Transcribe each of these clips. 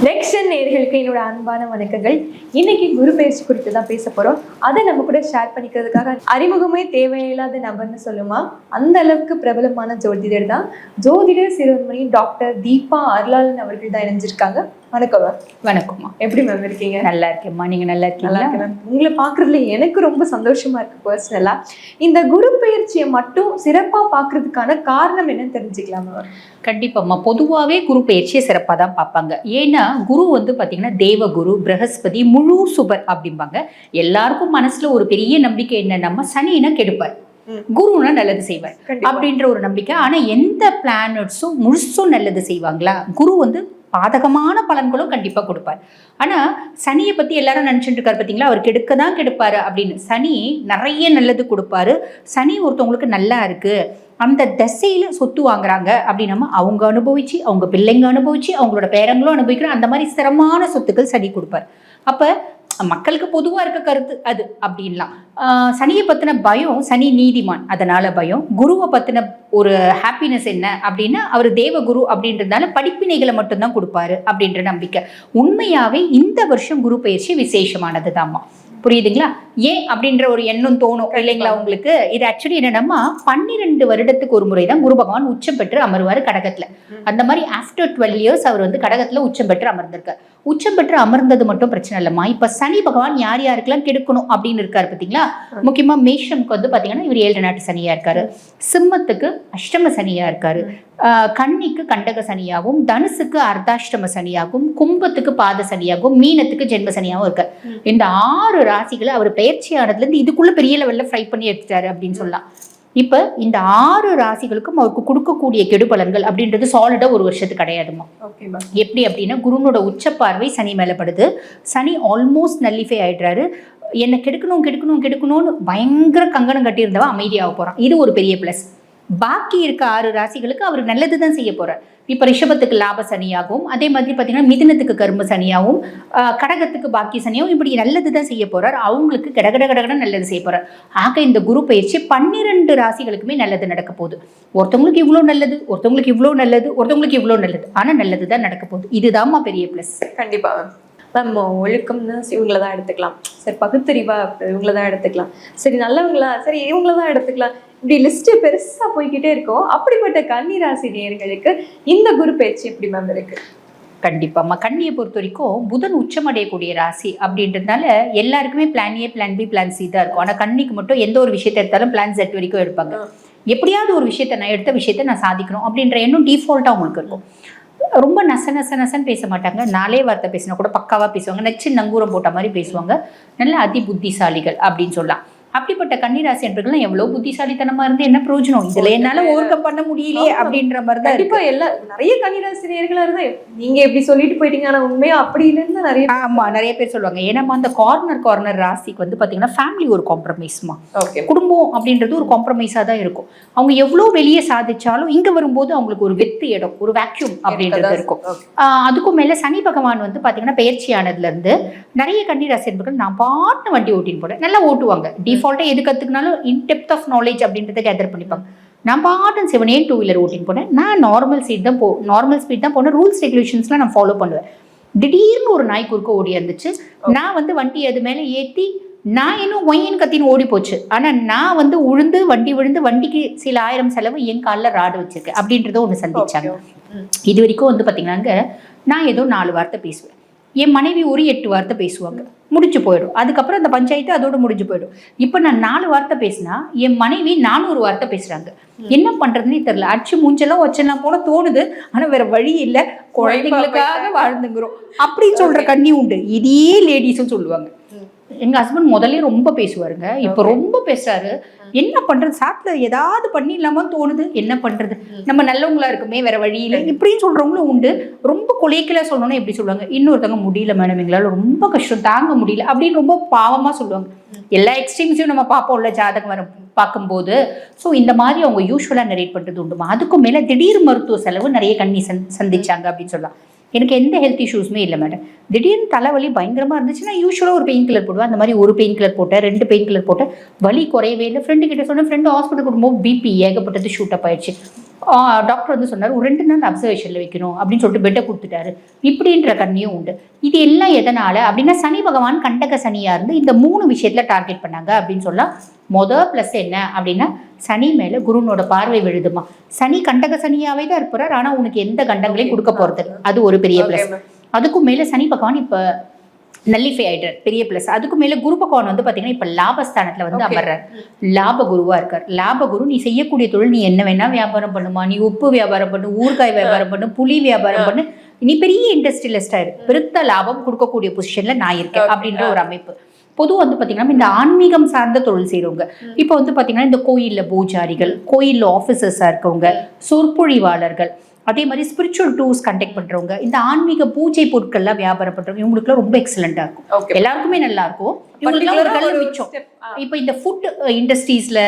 Next நேயர்களுக்கு என்னோட அன்பான வணக்கங்கள். இன்னைக்கு குரு பயிற்சி குறித்து தான் பேச போறோம். அதை நம்ம கூட ஷேர் பண்ணிக்கிறதுக்காக அறிமுகமே தேவையில்லாத நபர்னு சொல்லுமா, அந்த அளவுக்கு பிரபலமான ஜோதிடர் தான் ஜோதிடர் சிறுவன்மணி டாக்டர் தீபா அருளாளன் அவர்கள் தான் இணைஞ்சிருக்காங்க. வணக்கம். வணக்கம்மா. எப்படி மேம் இருக்கீங்க? நல்லா இருக்கேம்மா. நீங்க நல்லா இருக்கீங்களா? மேம், உங்களை பாக்குறதுல எனக்கு ரொம்ப சந்தோஷமா இருக்கு. பர்சனலா இந்த குரு பயிற்சியை மட்டும் சிறப்பா பாக்குறதுக்கான காரணம் என்னன்னு தெரிஞ்சுக்கலாமா? கண்டிப்பாம்மா. பொதுவாகவே குரு பயிற்சியை சிறப்பாக தான் பார்ப்பாங்க. ஏன்னா குரு வந்து பார்த்தீங்கன்னா தேவகுரு, பிரகஸ்பதி, முழு சுபர் அப்படிம்பாங்க. எல்லாருக்கும் மனசுல ஒரு பெரிய நம்பிக்கை என்னன்னா சனினா கெடுப்பார், குருனா நல்லது செய்வார் அப்படின்ற ஒரு நம்பிக்கை. ஆனா எந்த பிளானட்ஸும் முழுசும் நல்லது செய்வாங்களா? குரு வந்து பாதகமான பலன்களும் கண்டிப்பா கொடுப்பார். ஆனா சனியை பத்தி எல்லாரும் நினைச்சுட்டு இருக்காரு பார்த்தீங்களா, அவர் கெடுக்க தான் கெடுப்பாரு அப்படின்னு. சனி நிறைய நல்லது கொடுப்பாரு. சனி ஒருத்தவங்களுக்கு நல்லா இருக்கு, அந்த தசையில சொத்து வாங்குறாங்க அப்படின்னா அவங்க அனுபவிச்சு, அவங்க பிள்ளைங்க அனுபவிச்சு, அவங்களோட பேரங்களும் அனுபவிக்கிற அந்த மாதிரி சிரமமான சொத்துக்கள் சனி கொடுப்பார். அப்ப மக்களுக்கு பொதுவா இருக்க கருத்து அது அப்படின்லாம். சனியை பத்தின பயம், சனி நீதிமான் அதனால பயம். குருவை பத்தின ஒரு ஹாப்பினஸ் என்ன அப்படின்னா அவர் தேவகுரு அப்படின்றதுனால படிப்பினைகளை மட்டும்தான் கொடுப்பாரு அப்படின்ற நம்பிக்கை. உண்மையாவே இந்த வருஷம் குரு பயிற்சி விசேஷமானது தான்மா. புரியுதுங்களா? ஏன் அப்படின்ற ஒரு எண்ணம் தோணும் இல்லைங்களா உங்களுக்கு? இது ஆக்சுவலி என்னன்னா 12 வருடத்துக்கு ஒரு முறை தான் குரு பகவான் உச்சம் பெற்று அமருவாரு கடகத்துல. அந்த மாதிரி ஆஃப்டர் 12 இயர்ஸ் அவர் வந்து கடகத்துல உச்சம் பெற்று அமர்ந்திருக்கார். உச்சம் பெற்று அமர்ந்தது மட்டும் பிரச்சனை இல்லைம்மா. இப்ப சனி பகவான் யார் யாருக்கெல்லாம் கெடுக்கணும் அப்படின்னு இருக்காரு பாத்தீங்களா? முக்கியமா மேஷம்க்கு வந்து பாத்தீங்கன்னா இவர் 7 நாட்டு சனியா இருக்காரு, சிம்மத்துக்கு அஷ்டம சனியா இருக்காரு, கன்னிக்கு கண்டக சனியாகவும், தனுசுக்கு அர்த்தாஷ்டம சனியாகவும், கும்பத்துக்கு பாத சனியாகவும், மீனத்துக்கு ஜென்ம சனியாகவும் இருக்காரு. இந்த 6 ராசிகளை அவர் பயிற்சியானதுல இருந்து இதுக்குள்ள பெரிய லெவல்ல ஃப்ரை பண்ணி எடுத்துட்டாரு அப்படின்னு சொல்லலாம். இப்ப இந்த 6 ராசிகளுக்கும் அவருக்கு கொடுக்கக்கூடிய கெடுபலன்கள் அப்படின்றது சாலிடா ஒரு வருஷத்துக்கு கிடையாதுமா. எப்படி அப்படின்னா குருனோட உச்ச பார்வை சனி மேல படுது. சனி ஆல்மோஸ்ட் நல்லிஃபை ஆயிடுறாரு. என்ன கெடுக்கணும்னு பயங்கர கங்கணம் கட்டியிருந்தவன் அமைதியாக போறான். இது ஒரு பெரிய பிளஸ். பாக்கி இருக்க 6 ராசிகளுக்கு அவர் நல்லதுதான் செய்ய போறார். இப்ப ரிஷபத்துக்கு லாப சனியாகவும், அதே மாதிரி பாத்தீங்கன்னா மிதுனத்துக்கு கர்ம சனியாகவும், கடகத்துக்கு பாக்கி சனியாகவும் இப்படி நல்லதுதான் செய்ய போறார். அவங்களுக்கு கடகட நல்லது செய்ய போறார். ஆக இந்த குரு பயிற்சி 12 ராசிகளுக்குமே நல்லது நடக்க போகுது. ஒருத்தவங்களுக்கு இவ்வளவு நல்லது, ஒருத்தவங்களுக்கு இவ்வளவு நல்லது, ஒருத்தவங்களுக்கு இவ்வளவு நல்லது, ஆனா நல்லதுதான் நடக்க போகுது. இதுதான்மா பெரிய பிளஸ். கண்டிப்பா மேம். ஒழுக்கம்னா இவங்கள தான் எடுத்துக்கலாம், சரி பகுத்தறிவா இவங்கள தான் எடுத்துக்கலாம், சரி நல்லவங்களா சரி இவங்கள தான் எடுத்துக்கலாம், இப்படி லிஸ்ட் பெருசா போய்கிட்டே இருக்கும். அப்படிப்பட்ட கன்னி ராசி நேயர்களுக்கு இந்த குரு பயிற்சி எப்படி மேம் இருக்கு? கண்டிப்பாம்மா. கன்னியை பொறுத்த வரைக்கும் புதன் உச்சமடையக்கூடிய ராசி அப்படின்றதுனால எல்லாருக்குமே plan A, plan B, plan C தான் இருக்கும். ஆனா கன்னிக்கு மட்டும் எந்த ஒரு விஷயத்தை எடுத்தாலும் பிளான் செட் வரைக்கும் எடுப்பாங்க. எப்படியாவது ஒரு விஷயத்த நான் எடுத்த விஷயத்த நான் சாதிக்கணும் அப்படின்ற எண்ணம் டிஃபால்ட்டா அவங்களுக்கு இருக்கும். ரொம்ப நசன்னு பேச மாட்டாங்க. 4 வார்த்தை பேசினா கூட பக்காவா பேசுவாங்க. நச்சு நங்கூரம் போட்ட மாதிரி பேசுவாங்க. நல்ல அதி புத்திசாலிகள் அப்படின்னு சொல்லலாம். அப்படிப்பட்ட கன்னிராசி என்பர்கள்லாம் எவ்வளவு புத்திசாலித்தனமா இருந்து என்ன பிரயோஜனம்? இதுல என்னால ஓவர் கம் பண்ண முடியலையே அப்படின்ற மாதிரி தான் இப்ப நிறைய கன்னிராசினியர்களா இருந்தா நீங்க எப்படி சொல்லிட்டு போயிட்டீங்க, ஆனா உண்மையா அப்படி இல்லைன்னு நிறைய நிறைய பேர் சொல்லுவாங்க. ஏன்னா அந்த கார்னர் ராசிக்கு வந்து பாத்தீங்கன்னா ஃபேமிலி ஒரு காம்ப்ரமைஸ்மா. குடும்பம் அப்படின்றது ஒரு காம்ப்ரமைஸா தான் இருக்கும். அவங்க எவ்வளவு வெளியே சாதிச்சாலும் இங்க வரும்போது அவங்களுக்கு ஒரு வெத்து இடம், ஒரு வேக்யூம் அப்படின்றது இருக்கும். அதுக்கும் மேல சனி பகவான் வந்து பாத்தீங்கன்னா பயிற்சியானதுல இருந்து நிறைய கன்னிராசி என்பர்கள் நான் பாட்டு வண்டி ஓட்டின்னு போறேன், நல்லா ஓட்டுவாங்க. டிஃபால்ட்டா எது கத்துக்கினாலும் இன் டெப்த் ஆஃப் நாலேஜ் அப்படின்றத கேதர் பண்ணிப்பாங்க. நான் பாட்டன் 7 டூ வீலர் ஓட்டின்னு போனேன், நான் நார்மல் ஸ்பீட் தான் போனேன், ரூல்ஸ் ரெகுலேஷன்ஸ்லாம் நான் ஃபாலோ பண்ணுவேன். திடீர்னு ஒரு நாய் குறுக்க ஓடி இருந்துச்சு. நான் வந்து வண்டி அது மேலே ஏற்றி நான் இன்னும் ஒயின்னு கத்தின்னு ஓடி போச்சு. ஆனால் நான் வந்து வண்டி விழுந்து வண்டிக்கு சில 1000 செலவு என் காலில் ராடு வச்சிருக்கேன் அப்படின்றத ஒன்று சந்திச்சாங்க. இது வரைக்கும் வந்து பார்த்தீங்கன்னாங்க நான் ஏதோ 4 வார்த்தை பேசுவேன், என் மனைவி ஒரு 8 வார்த்தை பேசுவாங்க, முடிச்சு போயிடும். அதுக்கப்புறம் அந்த பஞ்சாயத்து அதோட முடிஞ்சு போயிடும். இப்போ நான் 4 வார்த்தை பேசினா என் மனைவி 400 வார்த்தை பேசுறாங்க. என்ன பண்றதுன்னே தெரியல. அடிச்சு மூஞ்செல்லாம் வச்செல்லாம் போல தோணுது. ஆனா வேற வழி இல்லை, குழந்தைங்களுக்காக வாழ்ந்துங்கிறோம் அப்படின்னு சொல்ற கண்ணி உண்டு. இதே லேடிஸும் சொல்லுவாங்க. எங்க ஹஸ்பண்ட் முதல்ல ரொம்ப பேசுவாருங்க, இப்ப ரொம்ப பேசுறாரு. என்ன பண்றது, சாத்துல ஏதாவது பண்ணிடலாமான்னு தோணுது. என்ன பண்றது, நம்ம நல்லவங்களா இருக்குமே வேற வழியில இப்படின்னு சொல்றவங்களும் உண்டு. ரொம்ப கொலைக்கல சொல்லணும்னா எப்படி சொல்லுவாங்க, இன்னொருத்தவங்க முடியல மேடம், எங்களால ரொம்ப கஷ்டம் தாங்க முடியல அப்படின்னு ரொம்ப பாவமா சொல்லுவாங்க. எல்லா எக்ஸ்ட்ரீம்ஸையும் நம்ம பார்ப்போம்ல ஜாதகம் வர பார்க்கும்போது. ஸோ இந்த மாதிரி அவங்க யூஸ்வலா நரேட் பண்றது உண்டுமா. அதுக்கும் மேல திடீர் மருத்துவ செலவு நிறைய கண்ணி சந்திச்சாங்க அப்படின்னு சொல்லலாம். எனக்கு எந்த ஹெல்த் இஷ்யூஸுமே இல்லை மேடம். திடீர்னு தலைவலி பயங்கரமாக இருந்துச்சுன்னா யூஸ்வலாக ஒரு பெயின் கில்லர் போடுவேன். அந்த மாதிரி ஒரு பெயின் கில்லர் போட்டேன், 2 பெயின் கில்லர் போட்டேன், வலி குறையவே இல்லை. ஃப்ரெண்டு கிட்ட சொன்னேன், ஃப்ரெண்டு ஹாஸ்பிட்டல் கொடுக்கும்போது பிபி ஏகப்பட்டது ஷூட் அப் ஆயிடுச்சு. டாக்டர் வந்து சொன்னார் ஒரு 2 நாள் அப்சர்வேஷன்ல வைக்கணும் அப்படின்னு சொல்லிட்டு பெட்டை கொடுத்துட்டாரு. இப்படின்ற கண்ணியும் உண்டு. இது எல்லாம் எதனால அப்படின்னா சனி பகவான் கண்டக சனியா இருந்து இந்த 3 விஷயத்துல டார்கெட் பண்ணாங்க அப்படின்னு சொல்லலாம். ப்ளஸ் என்ன அப்படின்னா சனி மேல குருனோட பார்வை விழுதுமா. சனி கண்டக சனியாவே தான் இருப்பார், ஆனா உனக்கு எந்த கண்டங்களையும் கொடுக்க போறது, அது ஒரு பெரிய பிளஸ். அதுக்கும் மேல சனி பகவான் இப்ப நல்லிஃபை ஆயிட்டார், பெரிய பிளஸ். அதுக்கு மேல குரு பகவான் வந்து பாத்தீங்கன்னா இப்ப லாபஸ்தானத்துல வந்து அமர்றார், லாப குருவா இருக்கார். லாப குரு நீ செய்யக்கூடிய தொழில், நீ என்ன வேணா வியாபாரம் பண்ணுமா, நீ உப்பு வியாபாரம் பண்ணு, ஊறுகாய் வியாபாரம் பண்ணு, புளி வியாபாரம் பண்ணு, நீ பெரிய இண்டஸ்ட்ரியலிஸ்டா இரு, பெருத்த லாபம் கொடுக்கக்கூடிய பொசிஷன்ல நான் இருக்கேன் அப்படின்ற ஒரு அமைப்பு. பொதுவாக வந்து பார்த்தீங்கன்னா இந்த ஆன்மீகம் சார்ந்த தொழில் செய்கிறவங்க, இப்போ வந்து பார்த்தீங்கன்னா இந்த கோயிலில் பூஜாரிகள், கோயிலில் ஆஃபீஸர்ஸாக இருக்கவங்க, சொற்பொழிவாளர்கள், அதே மாதிரி ஸ்பிரிச்சுவல் டூர்ஸ் கண்டக்ட் பண்றவங்க, இந்த ஆன்மீக பூஜை பொருட்கள்லாம் வியாபாரம் பண்றவங்க, இவங்களுக்குலாம் ரொம்ப எக்ஸலண்டா இருக்கும், எல்லாருக்குமே நல்லா இருக்கும். இவங்களுக்குலாம் ஒரு கல்வி மிச்சம். இப்போ இந்த ஃபுட் இண்டஸ்ட்ரீஸ்ல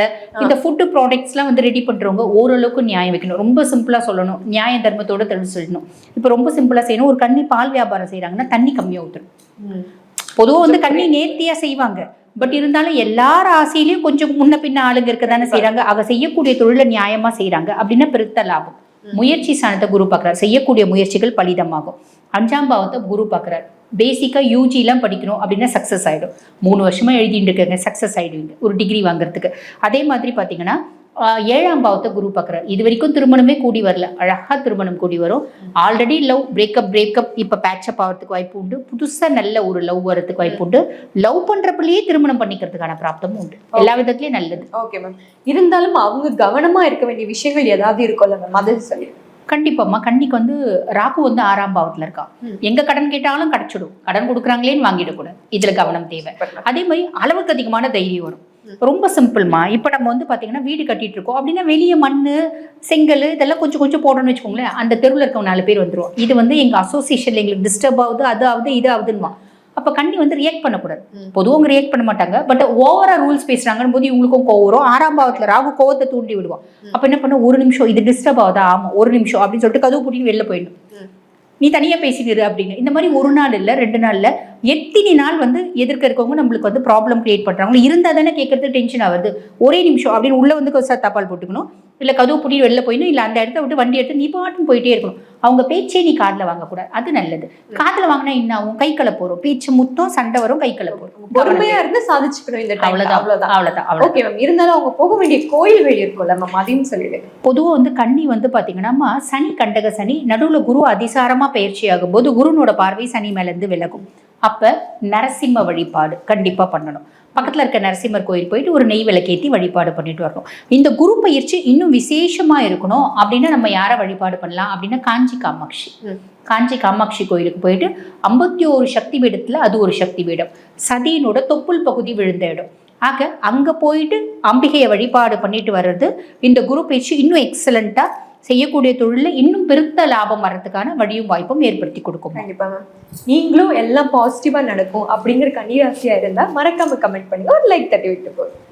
இந்த ஃபுட் ப்ராடக்ட்ஸ்லாம் வந்து ரெடி பண்றவங்க ஓரளவுக்கு நியாயம் வைக்கணும். ரொம்ப சிம்பிளா சொல்லணும், நியாய தர்மத்தோட தெரிஞ்சு சொல்லணும். இப்போ ரொம்ப சிம்பிளா செய்யணும். ஒரு கன்னி பால் வியாபாரம் செய்யறாங்கன்னா தண்ணி கம்மியா ஊற்றணும். பொதுவாக வந்து கண்ணி நேர்த்தியா செய்வாங்க, பட் இருந்தாலும் எல்லா ராசியிலையும் கொஞ்சம் முன்ன பின்ன ஆளுங்க இருக்க தானே செய்யறாங்க. அவ செய்யக்கூடிய தொழில நியாயமா செய்யறாங்க அப்படின்னா பெருத்த லாபம். முயற்சி ஸ்தானத்தை குரு பார்க்குறாரு, செய்யக்கூடிய முயற்சிகள் பலிதமாகும். 5ஆம் பாவத்தை குரு பார்க்குறாரு. பேசிக்கா யூஜிலாம் படிக்கணும் அப்படின்னா சக்ஸஸ் ஆகிடும். 3 வருஷமா எழுதிட்டு இருக்காங்க, சக்ஸஸ் ஆகிடுவீங்க ஒரு டிகிரி வாங்குறதுக்கு. அதே மாதிரி பார்த்தீங்கன்னா 7ஆம் பாவத்தை குரு பார்க்குறாரு. இது வரைக்கும் திருமணமே கூடி வரல, அழகா திருமணம் கூடி வரும். ஆல்ரெடி லவ் பிரேக்கப் இப்ப பேட்சப் ஆகிறதுக்கு வாய்ப்பு உண்டு. புதுசா நல்ல ஒரு லவ் வரதுக்கு வாய்ப்பு உண்டு. லவ் பண்றப்பலயே திருமணம் பண்ணிக்கிறதுக்கான பிராப்தமும் உண்டு. எல்லா விதத்திலயும் நல்லது. Okay ma'am. இருந்தாலும் அவங்க கவனமா இருக்க வேண்டிய விஷயங்கள் ஏதாவது இருக்கும்ல மேம், அதை சொல்லி. கண்டிப்பாம்மா. கண்ணிக்கு வந்து ராகு வந்து 6ஆம் பாவத்துல இருக்கா. எங்க கடன் கேட்டாலும் கிடைச்சிடும், கடன் கொடுக்குறாங்களேன்னு வாங்கிடக்கூடாது, இதுல கவனம் தேவை. அதே மாதிரி அளவுக்கு அதிகமான தைரியம் வரும். ரொம்ப சிம்பிள்மா. இப்போ நம்ம வந்து பார்த்தீங்கன்னா வீடு கட்டிட்டு இருக்கோம் அப்படின்னா வெளியே மண் செங்கல் இதெல்லாம் கொஞ்சம் கொஞ்சம் போடணும்னு வச்சுக்கோங்களேன். அந்த தெருவில் இருக்க 4 பேர் வந்துடும், இது வந்து எங்கள் அசோசியேஷனில் எங்களுக்கு டிஸ்டர்ப் ஆகுது, அது ஆகுது, இது ஆகுதுன்னுவா. அப்போ கண்ணி வந்து ரியாக்ட் பண்ணக்கூடாது. பொதுவாக அவங்க ரியாக்ட் பண்ண மாட்டாங்க, பட் ஓவரா ரூல்ஸ் பேசுறாங்கன்னு போது இவங்களுக்கும் கோவம் வரும். 6ஆம் பாவத்தில் ராகு கோவத்தை தூண்டி விடுவான். அப்போ என்ன பண்ண, ஒரு நிமிஷம் இது டிஸ்டர்ப் ஆகுதா, ஆமாம் ஒரு நிமிஷம் அப்படின்னு சொல்லிட்டு கதவு பூட்டி வெளில போயிடணும். நீ தனியா பேசிட்டு அப்படின்னு. இந்த மாதிரி 1 நாள் இல்லை 2 நாள்ல எத்தனை நாள் வந்து எதிர்க்க இருக்கவங்க நம்மளுக்கு வந்து ப்ராப்ளம் கிரியேட் பண்றாங்க. இருந்தா தானே கேட்கறது டென்ஷன் ஆகுது. ஒரே நிமிஷம் அப்படின்னு உள்ள வந்து தப்பால் போட்டுக்கணும், இல்லை கதவு பூட்டி வெளில போயிடணும், இல்லை அந்த இடத்த விட்டு வண்டி எடுத்து நீ பாட்டுன்னு போயிட்டே இருக்கணும். அவங்க பேச்சே நீ காதுல வாங்கக்கூடாது, அது நல்லது. காதுல வாங்கினா என்ன ஆகும், கை கலை போறோம், பேச்சு முத்தம், சண்டை வரும், கை கலை போறோம். பொறுமையா இருந்து சாதிச்சுக்கணும் இந்த டைம்ல. அவ்வளவுதான். Okay ma'am. இருந்தாலும் அவங்க போக வேண்டிய கோயில்கள் இருக்கும்ல மேம், அதையும் சொல்லிடு. பொதுவாக வந்து கன்னி வந்து பாத்தீங்கன்னா சனி கண்டக சனி, நடுவுல குரு அதிசாரமா பயிற்சி ஆகும் போது குருனோட பார்வை சனி மேல இருந்து விலகும். அப்ப நரசிம்ம வழிபாடு கண்டிப்பா பண்ணணும். பக்கத்துல இருக்க நரசிம்மர் கோயில் போயிட்டு ஒரு நெய் விளக்கேற்றி வழிபாடு பண்ணிட்டு வரணும். இந்த குரு பயிற்சி இன்னும் விசேஷமா இருக்கணும் அப்படின்னா நம்ம யாரை வழிபாடு பண்ணலாம் அப்படின்னா காஞ்சி காமாட்சி கோயிலுக்கு போயிட்டு 51 சக்தி பீடத்துல அது ஒரு சக்தி பீடம், சதியினோட தொப்புள் பகுதி விழுந்த இடம். ஆக அங்க போயிட்டு அம்பிகையை வழிபாடு பண்ணிட்டு வர்றது இந்த குரு பயிற்சி இன்னும் எக்ஸலண்டா செய்யக்கூடிய தொழில இன்னும் பெருத்த லாபம் வர்றதுக்கான வழியும் வாய்ப்பும் ஏற்படுத்தி கொடுக்கும். கண்டிப்பா மேம். நீங்களும் எல்லாம் பாசிட்டிவா நடக்கும் அப்படிங்கிற கன்னிராசியா இருந்தா மறக்காம கமெண்ட் பண்ணி ஒரு லைக் தட்டி விட்டு போகும்.